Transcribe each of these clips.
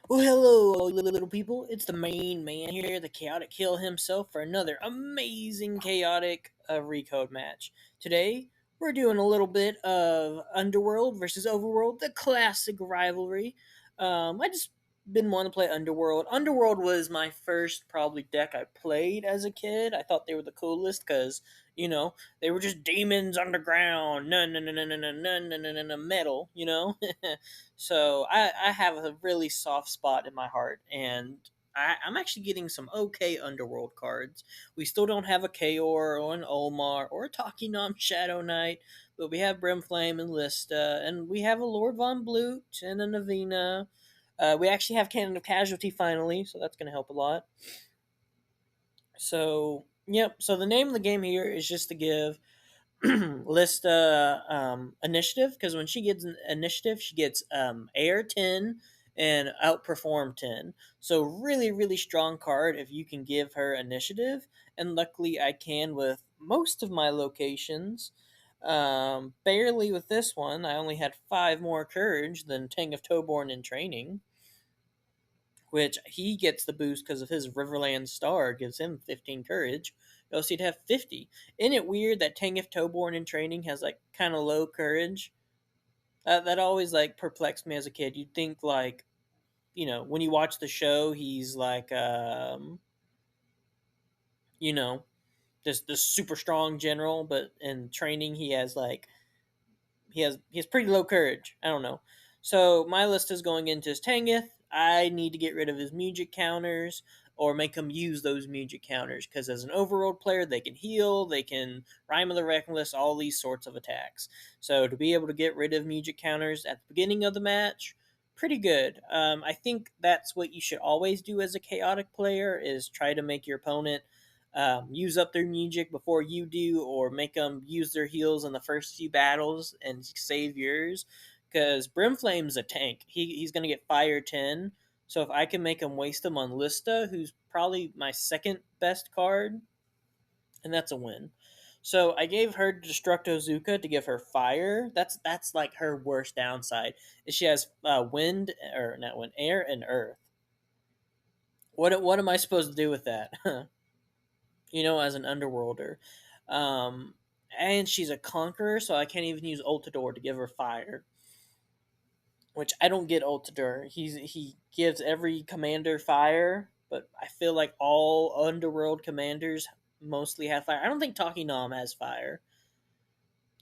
Well, hello, all you little people. It's the main man here, the Chaotic Kill himself, for another amazing chaotic recode match. Today, we're doing a little bit of Underworld versus Overworld, the classic rivalry. I just been wanting to play Underworld. Underworld was my first probably deck I played as a kid. I thought they were the coolest because they were just demons underground, no, no, no, no, no, no, no, no, no, no, no, metal, So I have a really soft spot in my heart, and I'm actually getting some okay Underworld cards. We still don't have a Kaor or an Omar or a Takinam Shadow Knight, but we have Brimflame and Lista, and we have a Lord Von Blute and a Navina. We actually have Cannon of Casualty finally, so that's going to help a lot. So, yep. So the name of the game here is just to give Lista initiative, because when she gets initiative, she gets air 10 and outperform 10. So really, really strong card if you can give her initiative. And luckily, I can with most of my locations. Barely with this one. I only had 5 more courage than Tang of Toborn in training, which he gets the boost because of his Riverland Star gives him 15 courage. Else he'd have 50. Isn't it weird that Tangif Toborn in training has like kind of low courage? That always like perplexed me as a kid. You'd think like, when you watch the show, he's like, you know, this super strong general, but in training he has pretty low courage. I don't know. So my list is going into his Tangith. I need to get rid of his music counters or make him use those music counters because as an overworld player, they can heal, they can Rhyme of the Reckless, all these sorts of attacks. So to be able to get rid of music counters at the beginning of the match, pretty good. I think that's what you should always do as a chaotic player is try to make your opponent use up their music before you do, or make them use their heals in the first few battles and save yours. Because Brimflame's a tank. He's going to get Fire 10. So if I can make him waste them on Lista, who's probably my second best card, and that's a win. So I gave her Destructo Zuka to give her fire. That's like her worst downside. Is she has wind, or not wind, air and earth. What am I supposed to do with that? As an underworlder. Um, and she's a conqueror, so I can't even use Ultidor to give her fire. Which I don't get Ultidor. He gives every commander fire, but I feel like all underworld commanders mostly have fire. I don't think Takinam has fire.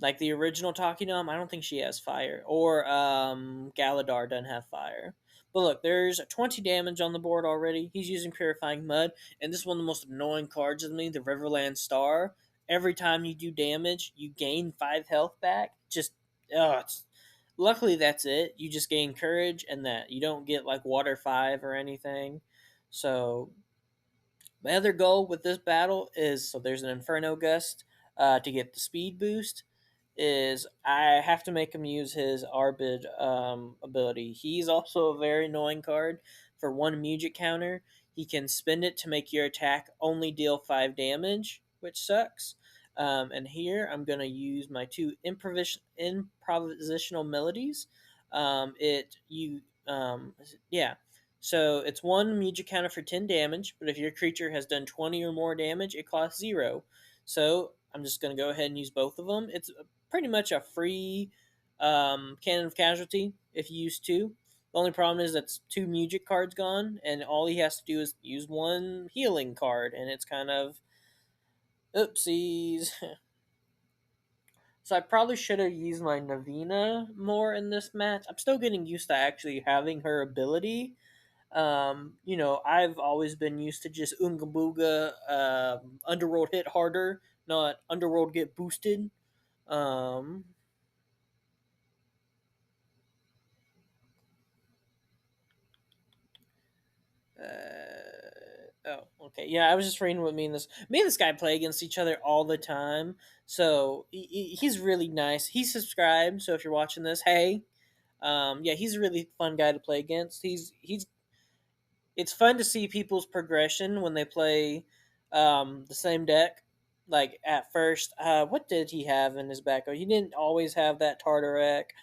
Like the original Takinam, I don't think she has fire. Or Galadar doesn't have fire. But look, there's 20 damage on the board already. He's using Purifying Mud, and this is one of the most annoying cards of me, the Riverland Star. Every time you do damage, you gain 5 health back. Just, luckily that's it. You just gain courage, and that you don't get like Water 5 or anything. So my other goal with this battle is, so there's an Inferno Gust to get the speed boost, is I have to make him use his Arbid ability. He's also a very annoying card. For one music counter, he can spend it to make your attack only deal 5 damage, which sucks. And here I'm going to use my 2 improvisational melodies. Yeah. So it's 1 music counter for 10 damage, but if your creature has done 20 or more damage, it costs 0. So I'm just going to go ahead and use both of them. It's pretty much a free Cannon of Casualty if you use 2. The only problem is that's 2 music cards gone, and all he has to do is use 1 healing card, and it's kind of oopsies. So I probably should have used my Navina more in this match. I'm still getting used to actually having her ability. I've always been used to just Unga Booga, Underworld hit harder, not Underworld get boosted. Um, oh, okay. Yeah, I was just reading what me and this guy play against each other all the time. So he's really nice. He's subscribed. So if you're watching this, hey, yeah, he's a really fun guy to play against. He's It's fun to see people's progression when they play the same deck. Like at first, what did he have in his back? He didn't always have that Tartarak.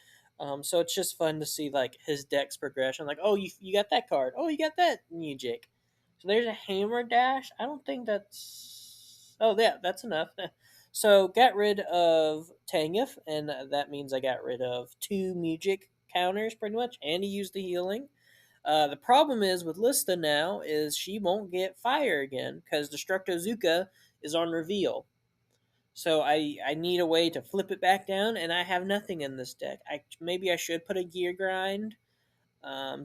So it's just fun to see like his deck's progression. Like, oh, you got that card. Oh, you got that music. So there's a hammer dash. I don't think that's. Oh, yeah, that's enough. So got rid of Tangif, and that means I got rid of two music counters pretty much, and he used the healing. The problem is with Lista now is she won't get fire again because Destructozuka is on reveal. So I need a way to flip it back down, and I have nothing in this deck. Maybe I should put a gear grind,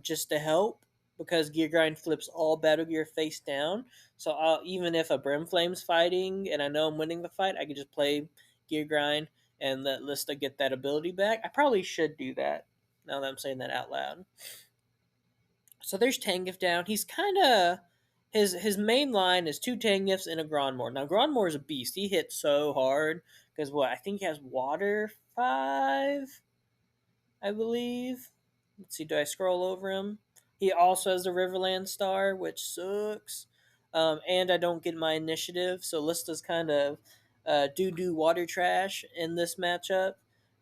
just to help, because gear grind flips all battle gear face down. So even if a Brimflame's fighting and I know I'm winning the fight, I can just play gear grind and let Lista get that ability back. I probably should do that now that I'm saying that out loud. So there's Tangif down. He's kind of his main line is two Tangifs and a Grandmore. Now Grandmore is a beast. He hits so hard because what I think he has Water 5, I believe. Let's see, do I scroll over him? He also has the Riverland Star, which sucks. And I don't get my initiative, so Lista's kind of doo doo water trash in this matchup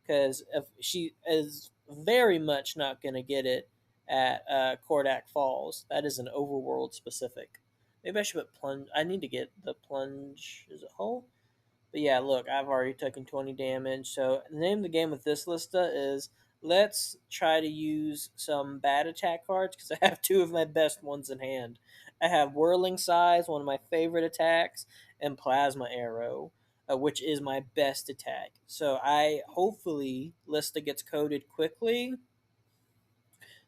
because she is very much not going to get it at Kordak Falls. That is an Overworld specific. Maybe I should put plunge. I need to get the plunge. Is it whole? But yeah, look, I've already taken 20 damage. So the name of the game with this Lista is let's try to use some bad attack cards because I have two of my best ones in hand. I have Whirling Size, one of my favorite attacks, and Plasma Arrow, which is my best attack. So I hopefully Lista gets coded quickly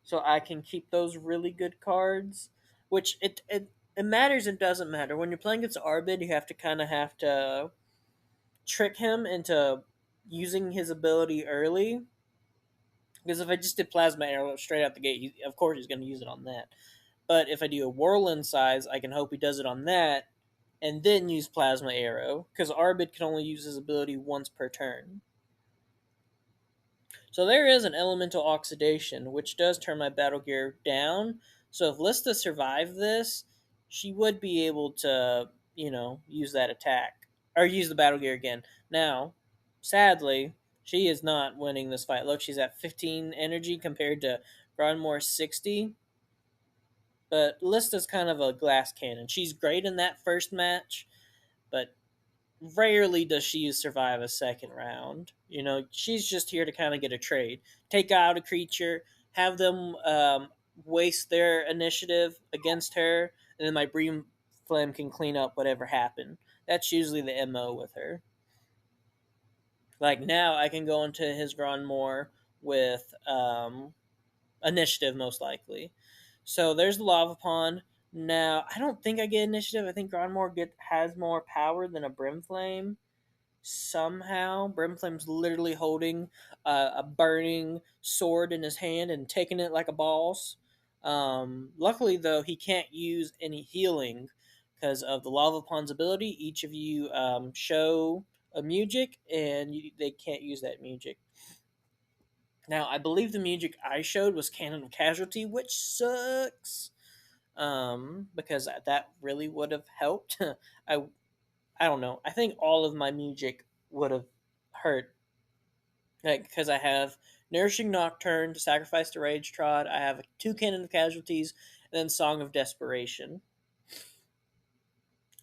so I can keep those really good cards. Which it matters and doesn't matter. When you're playing against Arbid, you have to trick him into using his ability early. Because if I just did Plasma Arrow straight out the gate, of course he's going to use it on that. But if I do a Whirling Size, I can hope he does it on that, and then use Plasma Arrow. Because Arbid can only use his ability once per turn. So there is an elemental oxidation, which does turn my battle gear down. So if Lista survived this, she would be able to, use that attack. Or use the battle gear again. Now, sadly, she is not winning this fight. Look, she's at 15 energy compared to Grandmore's 60. But Lista's kind of a glass cannon. She's great in that first match, but rarely does she survive a second round. She's just here to kind of get a trade, take out a creature, have them waste their initiative against her, and then my Bream Flame can clean up whatever happened. That's usually the MO with her. Like now, I can go into his Grandmore with initiative, most likely. So there's the Lava Pond. Now, I don't think I get initiative. I think Grandmore has more power than a Brimflame somehow. Brimflame's literally holding a burning sword in his hand and taking it like a boss. Luckily, though, he can't use any healing because of the Lava Pond's ability. Each of you show a music, and they can't use that music. Now, I believe the music I showed was Cannon of Casualty, which sucks. Because that really would have helped. I I don't know. I think all of my music would have hurt. Like, because I have Nourishing Nocturne to sacrifice to Rage Trod. I have two Cannon of Casualties, and then Song of Desperation.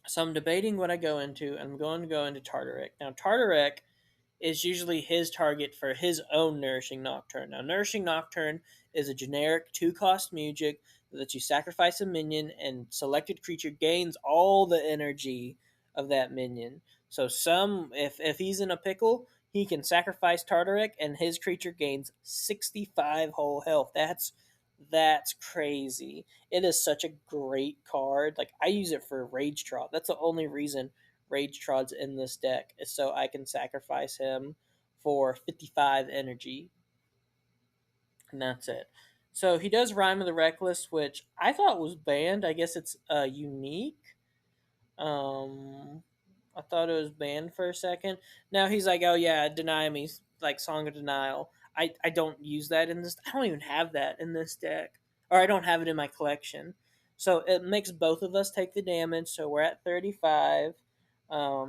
So I'm debating what I go into, and I'm going to go into Tartarek. Now, Tartarek is usually his target for his own Nourishing Nocturne. Now, Nourishing Nocturne is a generic 2-cost music that you sacrifice a minion, and selected creature gains all the energy of that minion. So if he's in a pickle, he can sacrifice Tartarek, and his creature gains 65 whole health. That's crazy. It is such a great card. Like, I use it for Rage Trot. That's the only reason Rage Trod's in this deck, is so I can sacrifice him for 55 energy. And that's it. So he does Rhyme of the Reckless, which I thought was banned. I guess it's unique. Um, I thought it was banned for a second. Now he's like, oh yeah, deny me, like Song of Denial. I don't use that in this. I don't even have that in this deck, or I don't have it in my collection. So it makes both of us take the damage. So we're at 35.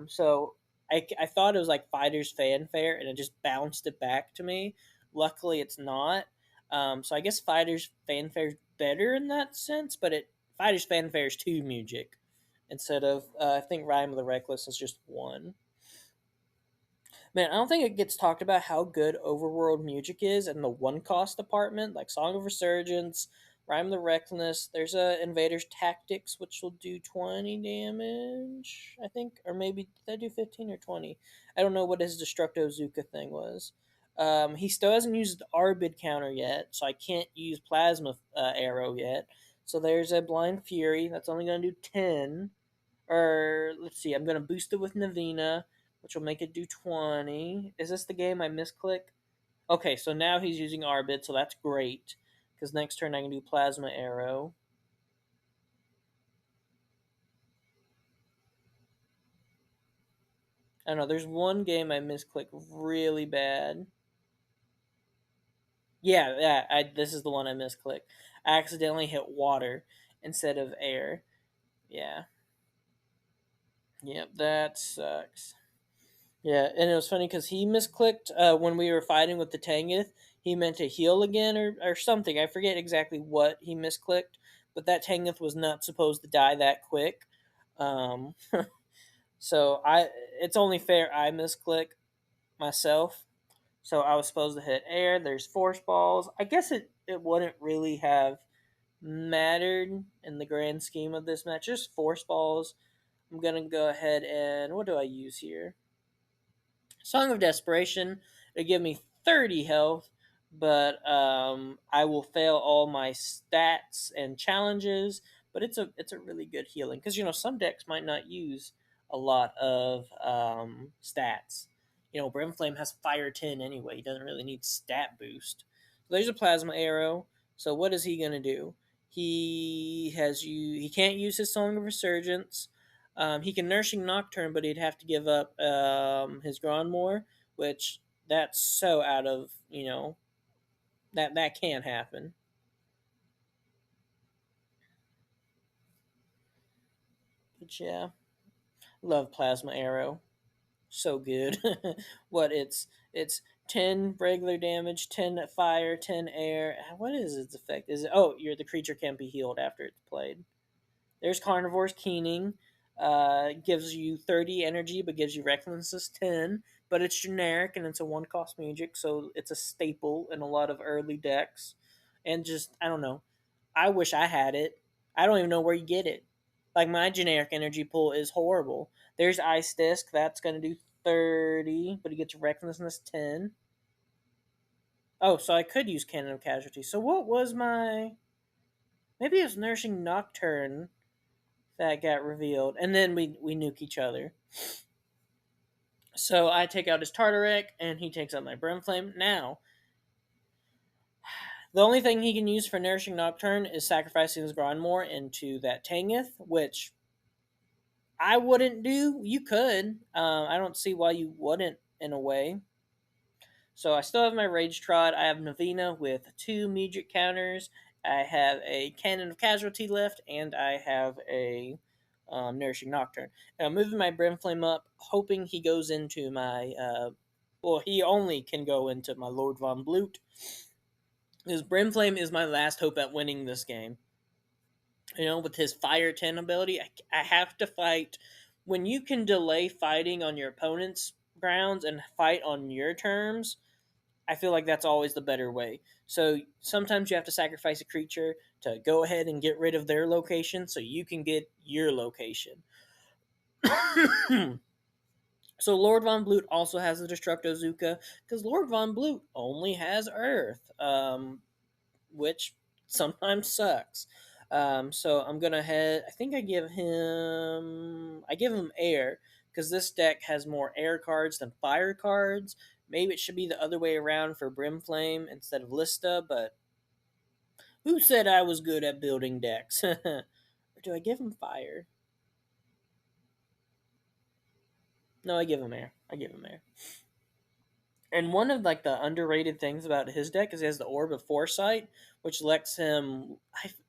So I thought it was like Fighter's Fanfare, and it just bounced it back to me. Luckily, it's not. So I guess Fighters Fanfare's better in that sense, but it Fighters Fanfare is two music instead of I think Rhyme of the Reckless is just one. Man, I don't think it gets talked about how good Overworld music is in the one cost department, like Song of Resurgence, Rhyme of the Reckless. There's a Invader's Tactics, which will do 20 damage, I think, or maybe did I do 15 or 20? I don't know what his Destructo Zuka thing was. He still hasn't used the Arbid counter yet, so I can't use Plasma Arrow yet. So there's a Blind Fury that's only going to do 10. Or let's see, I'm gonna boost it with Navina, which will make it do 20. Is this the game I misclick? Okay, so now he's using Arbit, so that's great. Because next turn I can do Plasma Arrow. I don't know, there's one game I misclick really bad. This is the one I misclick. I accidentally hit water instead of air. Yeah. Yep, that sucks. Yeah, and it was funny because he misclicked when we were fighting with the Tangoth. He meant to heal again or something. I forget exactly what he misclicked, but that Tangoth was not supposed to die that quick. Um, so it's only fair I misclick myself. So I was supposed to hit air. There's force balls. I guess it wouldn't really have mattered in the grand scheme of this match. Just force balls. I'm gonna go ahead and what do I use here? Song of Desperation. It'll give me 30 health, but I will fail all my stats and challenges. But it's a really good healing because some decks might not use a lot of stats. Brimflame has Fire 10 anyway. He doesn't really need stat boost. So there's a Plasma Arrow. So what is he gonna do? He can't use his Song of Resurgence. He can Nourishing Nocturne, but he'd have to give up his Grandmore, which that's so out of that can't happen. But yeah, love Plasma Arrow, so good. What it's 10 regular damage, 10 fire, 10 air. What is its effect? Is it? Oh, the creature can't be healed after it's played. There's Carnivore's Keening. Gives you 30 energy, but gives you Recklessness 10. But it's generic and it's a one cost magic, so it's a staple in a lot of early decks. And just, I don't know. I wish I had it. I don't even know where you get it. Like, my generic energy pool is horrible. There's Ice Disc, that's going to do 30, but he gets Recklessness 10. Oh, so I could use Cannon of Casualty. So what was my. Maybe it was Nourishing Nocturne that got revealed, and then we nuke each other. So I take out his Tartarek, and he takes out my Brimflame. Now, the only thing he can use for Nourishing Nocturne is sacrificing his Grandmore into that Tangoth, which I wouldn't do. You could. I don't see why you wouldn't, in a way. So I still have my Rage Trot. I have Navina with 2 Magic counters. I have a Cannon of Casualty left, and I have a Nourishing Nocturne. And I'm moving my Brimflame up, hoping he goes into my. Well, he only can go into my Lord Von Blute. His Brimflame is my last hope at winning this game. With his Fire 10 ability, I have to fight. When you can delay fighting on your opponent's grounds and fight on your terms, I feel like that's always the better way. So sometimes you have to sacrifice a creature to go ahead and get rid of their location so you can get your location. So Lord Von Blute also has the Destructo Zuka because Lord Von Blute only has Earth, which sometimes sucks. So I'm gonna head. I think I give him air because this deck has more air cards than fire cards. Maybe it should be the other way around for Brimflame instead of Lista, but who said I was good at building decks? Or do I give him fire? No, I give him air. I give him air. And one of the underrated things about his deck is he has the Orb of Foresight, which lets him.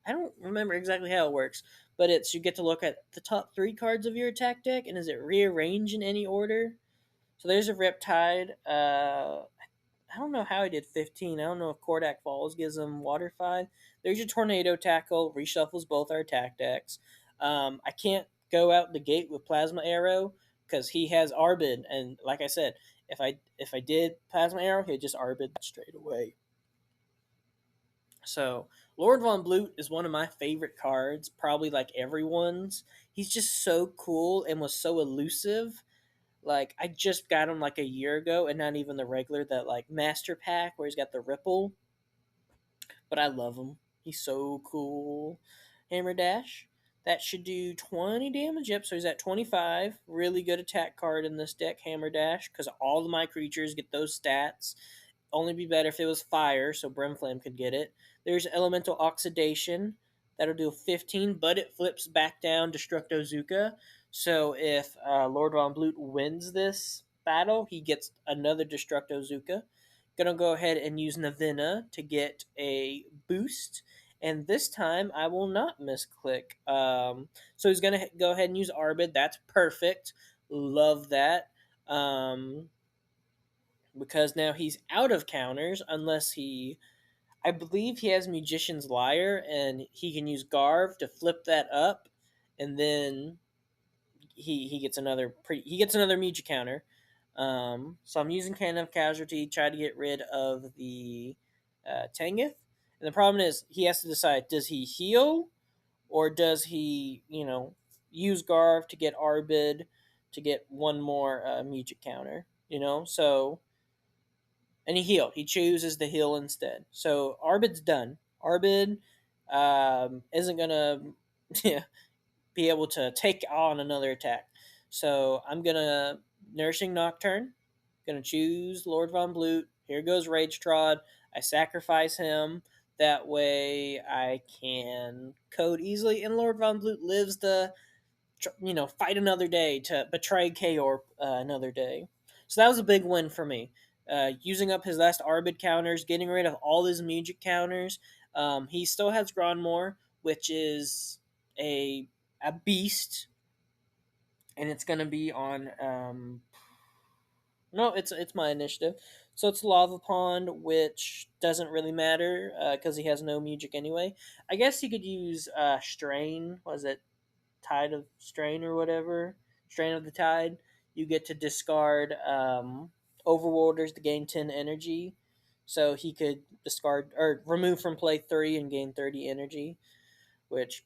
I don't remember exactly how it works, but it's you get to look at the top 3 cards of your attack deck, and is it rearranged in any order? So there's a Riptide. I don't know how he did 15. I don't know if Kordak Falls gives him Water 5. There's your Tornado Tackle, reshuffles both our attack decks. I can't go out the gate with Plasma Arrow because he has Arbid, and like I said, if I did Plasma Arrow, he'd just Arbid straight away. So Lord Von Blute is one of my favorite cards, probably like everyone's. He's just so cool and was so elusive. Like I just got him like a year ago, and not even the regular that like master pack where he's got the ripple. But I love him. He's so cool. Hammer Dash. That should do 20 damage. Yep, so he's at 25. Really good attack card in this deck, Hammer Dash, because all of my creatures get those stats. Only be better if it was fire, so Brimflame could get it. There's Elemental Oxidation. That'll do 15, but it flips back down Destructo Zuka. So if Lord Von Blute wins this battle, he gets another Destructo Zuka. Gonna go ahead and use Navina to get a boost. And this time I will not misclick. So he's gonna go ahead and use Arbid. That's perfect. Love that. Because now he's out of counters unless I believe he has Magician's Lyre and he can use Garv to flip that up, and then he gets he gets another Muji counter. So I'm using Cannon of Casualty, try to get rid of the Tangeth. And the problem is he has to decide, does he heal or does he, use Garv to get Arbid to get one more Muji counter, So, and he healed. He chooses the heal instead. So Arbid's done. Arbid isn't going to be able to take on another attack. So I'm gonna Nourishing Nocturne. Gonna choose Lord Von Blute. Here goes Rage Trod. I sacrifice him. That way I can code easily, and Lord Von Blute lives to fight another day, to betray Kaor another day. So that was a big win for me. Using up his last Arbid counters, getting rid of all his music counters. He still has Gronmore, which is a a beast, and it's gonna be on. No, it's my initiative. So it's Lava Pond, which doesn't really matter because he has no music anyway. I guess he could use Strain. Was it Tide of Strain or whatever? Strain of the Tide. You get to discard Overworlders to gain 10 energy. So he could discard or remove from play 3 and gain 30 energy, which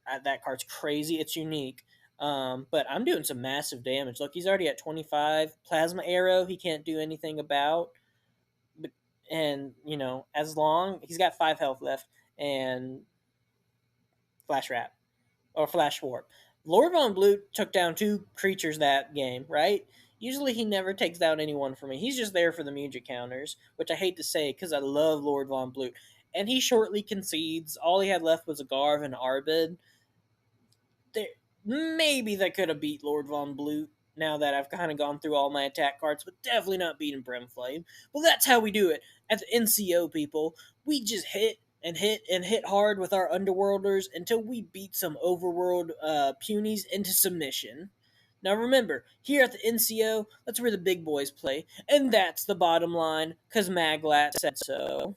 that card's crazy. It's unique. But I'm doing some massive damage. Look, he's already at 25. Plasma Arrow, he can't do anything about. But, and, as long he's got 5 health left, and Flash Wrap or Flash Warp. Lord Von Blute took down 2 creatures that game, right? Usually he never takes down anyone for me. He's just there for the music counters, which I hate to say because I love Lord Von Blute. And he shortly concedes. All he had left was a Garv and Arbid. There, maybe that could have beat Lord Von Blute now that I've kind of gone through all my attack cards, but definitely not beating Brimflame. Well, that's how we do it at the NCO, people. We just hit and hit and hit hard with our Underworlders until we beat some Overworld punies into submission. Now remember, here at the NCO, that's where the big boys play, and that's the bottom line, because Maglat said so.